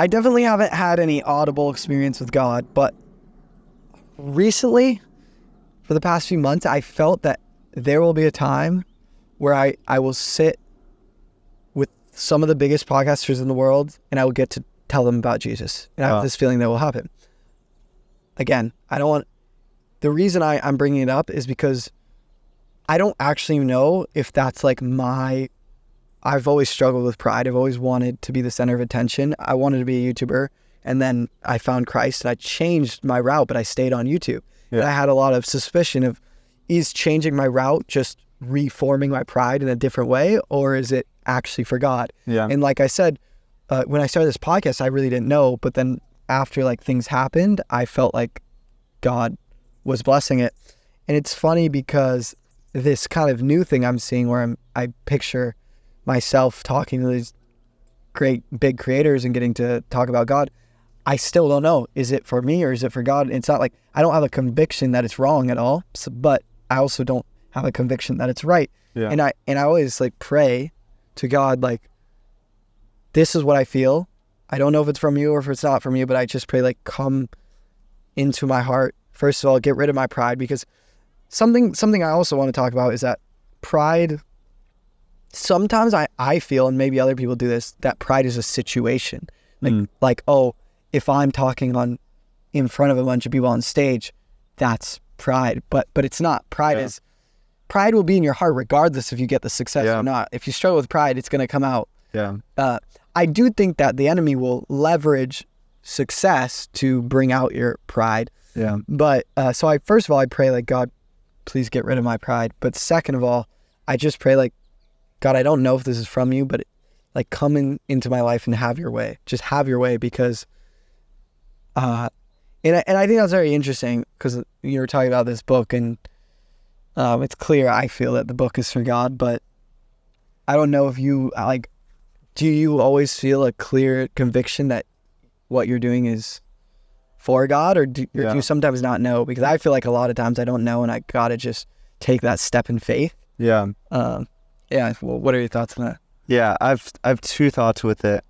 I definitely haven't had any audible experience with God, but recently, for the past few months, I felt that there will be a time where I will sit with some of the biggest podcasters in the world and I will get to tell them about Jesus. And I have this feeling that will happen. Again, the reason I'm bringing it up is because I don't actually know if that's like I've always struggled with pride. I've always wanted to be the center of attention. I wanted to be a YouTuber, and then I found Christ and I changed my route, but I stayed on YouTube. Yeah. And I had a lot of suspicion of, is changing my route just reforming my pride in a different way, or is it actually for God? Yeah. And like I said, when I started this podcast, I really didn't know, but then after like things happened, I felt like God was blessing it. And it's funny because this kind of new thing I'm seeing where I picture myself talking to these great big creators and getting to talk about God, I still don't know. Is it for me or is it for God? It's not like I don't have a conviction that it's wrong at all, but I also don't have a conviction that it's right. Yeah. And I always like pray to God, like, this is what I feel. I don't know if it's from you or if it's not from you, but I just pray, like, come into my heart. First of all, get rid of my pride, because something I also want to talk about is that pride, sometimes I feel, and maybe other people do this, that pride is a situation. Like, oh, if I'm talking in front of a bunch of people on stage, that's pride. But it's not. Pride will be in your heart regardless if you get the success or not. If you struggle with pride, it's going to come out. Yeah. I do think that the enemy will leverage success to bring out your pride. Yeah. But so first of all, I pray, like, God, please get rid of my pride. But second of all, I just pray, like, God, I don't know if this is from you, but like, come into my life and have your way. Just have your way, because and I think that's very interesting, because you were talking about this book, and it's clear I feel that the book is for God, but I don't know if you, like, do you always feel a clear conviction that what you're doing is for God, or do you sometimes not know? Because I feel like a lot of times I don't know, and I gotta just take that step in faith. Yeah. Yeah. Well, what are your thoughts on that? Yeah, I've two thoughts with it.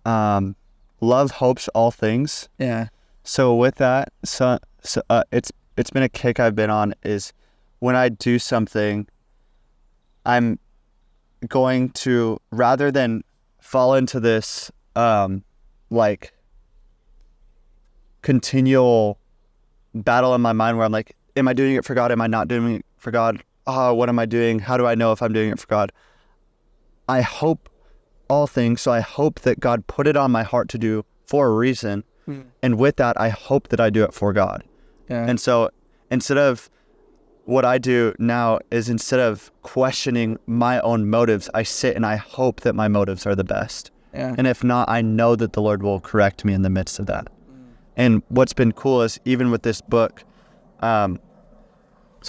Love hopes all things. Yeah. So with that, it's been a kick I've been on, is when I do something, I'm going to, rather than fall into this like continual battle in my mind where I'm like, am I doing it for God? Am I not doing it for God? What am I doing? How do I know if I'm doing it for God? I hope all things. So I hope that God put it on my heart to do for a reason. And with that, I hope that I do it for God. Yeah. And so instead of, what I do now is, instead of questioning my own motives, I sit and I hope that my motives are the best. Yeah. And if not, I know that the Lord will correct me in the midst of that. And what's been cool is, even with this book, so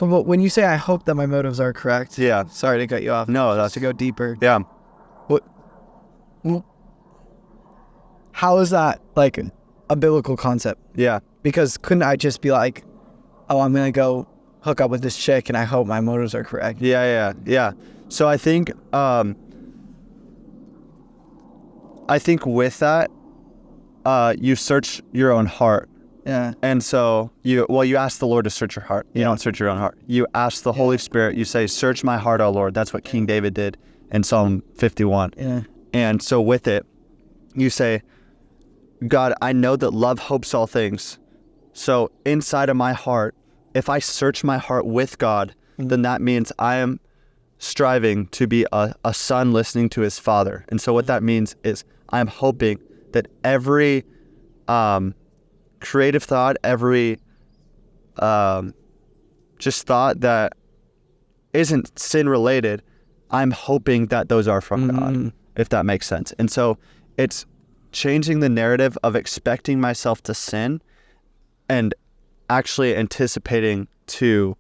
when you say I hope that my motives are correct, sorry to cut you off. No, that's to go deeper. Yeah. How is that like a biblical concept? Yeah. Because couldn't I just be like, oh, I'm going to go hook up with this chick and I hope my motives are correct? Yeah. So I think with that, you search your own heart. Yeah. And so you ask the Lord to search your heart. You don't search your own heart. You ask the Holy Spirit. You say, search my heart, O Lord. That's what King David did in Psalm 51. Yeah. And so with it, you say, God, I know that love hopes all things. So inside of my heart, if I search my heart with God, then that means I am striving to be a son listening to his father. And so what that means is, I'm hoping that every creative thought, every just thought that isn't sin related, I'm hoping that those are from God, if that makes sense. And so it's changing the narrative of expecting myself to sin and actually anticipating to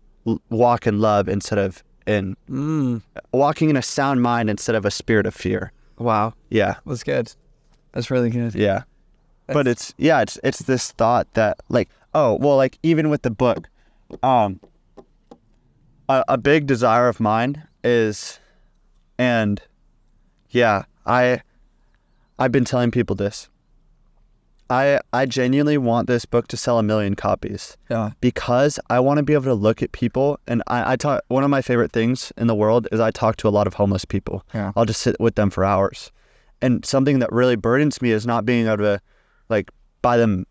walk in love instead of walking in a sound mind instead of a spirit of fear. Wow. Yeah. That's good. That's really good. Yeah. But it's this thought that, like, like, even with the book, a big desire of mine is, and yeah, I've been telling people this, I genuinely want this book to sell 1 million copies. Yeah. Because I want to be able to look at people, and I talk. One of my favorite things in the world is I talk to a lot of homeless people. Yeah. I'll just sit with them for hours, and something that really burdens me is not being able to, like, buy them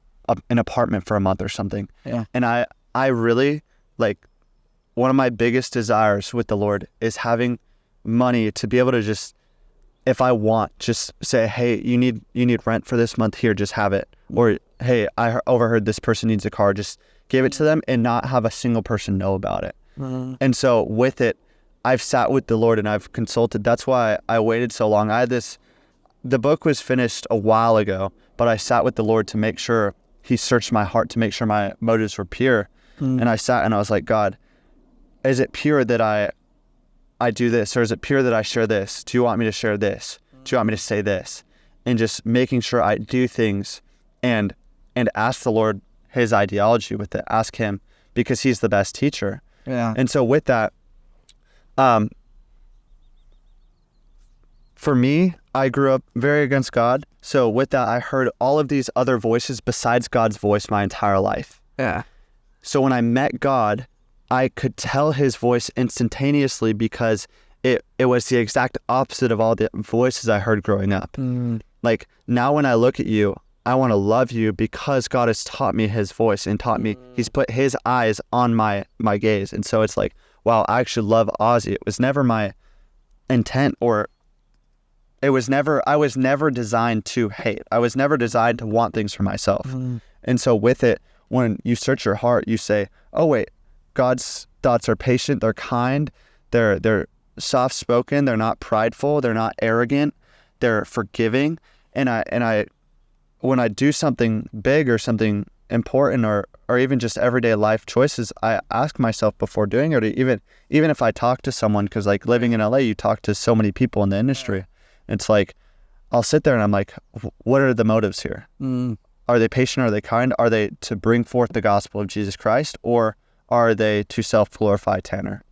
an apartment for a month or something. Yeah. And I really, like, one of my biggest desires with the Lord is having money to be able to just, if I want, just say, hey, you need rent for this month, here, just have it. Or, hey, I overheard this person needs a car, just give it to them, and not have a single person know about it. Mm-hmm. And so with it, I've sat with the Lord and I've consulted. That's why I waited so long. The book was finished a while ago, but I sat with the Lord to make sure he searched my heart, to make sure my motives were pure. And I sat and I was like, God, is it pure that I do this, or is it pure that I share this? Do you want me to share this? Do you want me to say this? And just making sure I do things and ask the Lord his ideology with it. Ask him, because he's the best teacher. Yeah. And so with that, for me, I grew up very against God. So with that, I heard all of these other voices besides God's voice my entire life. Yeah. So when I met God, I could tell his voice instantaneously, because it was the exact opposite of all the voices I heard growing up. Like, now when I look at you, I want to love you because God has taught me his voice and taught me, he's put his eyes on my gaze. And so it's like, wow, I actually love Ozzy. It was never my intent, or I was never designed to hate. I was never designed to want things for myself. And so with it, when you search your heart, you say, oh wait, God's thoughts are patient, they're kind, they're soft-spoken, they're not prideful, they're not arrogant, they're forgiving. And I when I do something big or something important, or even just everyday life choices, I ask myself before doing it, or even if I talk to someone, because like living in LA, you talk to so many people in the industry. It's like, I'll sit there and I'm like, what are the motives here? Are they patient? Are they kind? Are they to bring forth the gospel of Jesus Christ? Or are they to self-glorify Tanner?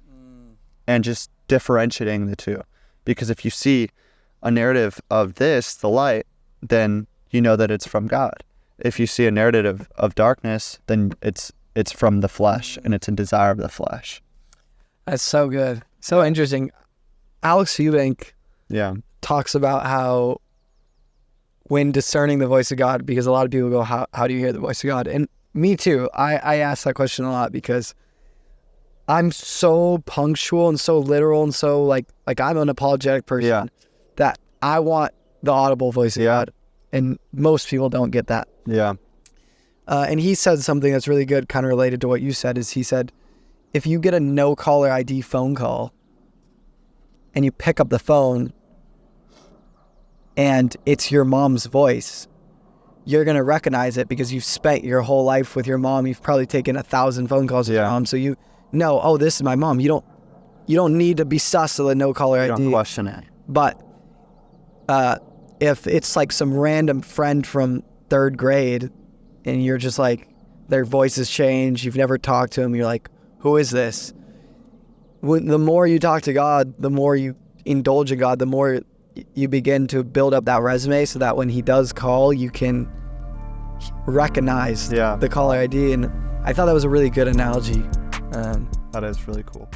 And just differentiating the two. Because if you see a narrative of this, the light, then you know that it's from God. If you see a narrative of darkness, then it's from the flesh, and it's a desire of the flesh. That's so good. So interesting. Alex Eubank talks about how when discerning the voice of God, because a lot of people go, how do you hear the voice of God? And me too. I ask that question a lot because I'm so punctual and so literal and so like I'm an apologetic person that I want the audible voice of God. And most people don't get that. Yeah. And he said something that's really good, kind of related to what you said, is he said, if you get a no caller ID phone call and you pick up the phone and it's your mom's voice, you're going to recognize it because you've spent your whole life with your mom. You've probably taken 1,000 phone calls with your mom. So you know, oh, this is my mom. You don't need to be sus of the no caller ID. You don't question it. But if it's like some random friend from 3rd grade and you're just like, their voices change, you've never talked to them, you're like, who is this? The more you talk to God, the more you indulge in God, the more you begin to build up that resume so that when he does call, you can recognize the caller ID. And I thought that was a really good analogy. That is really cool.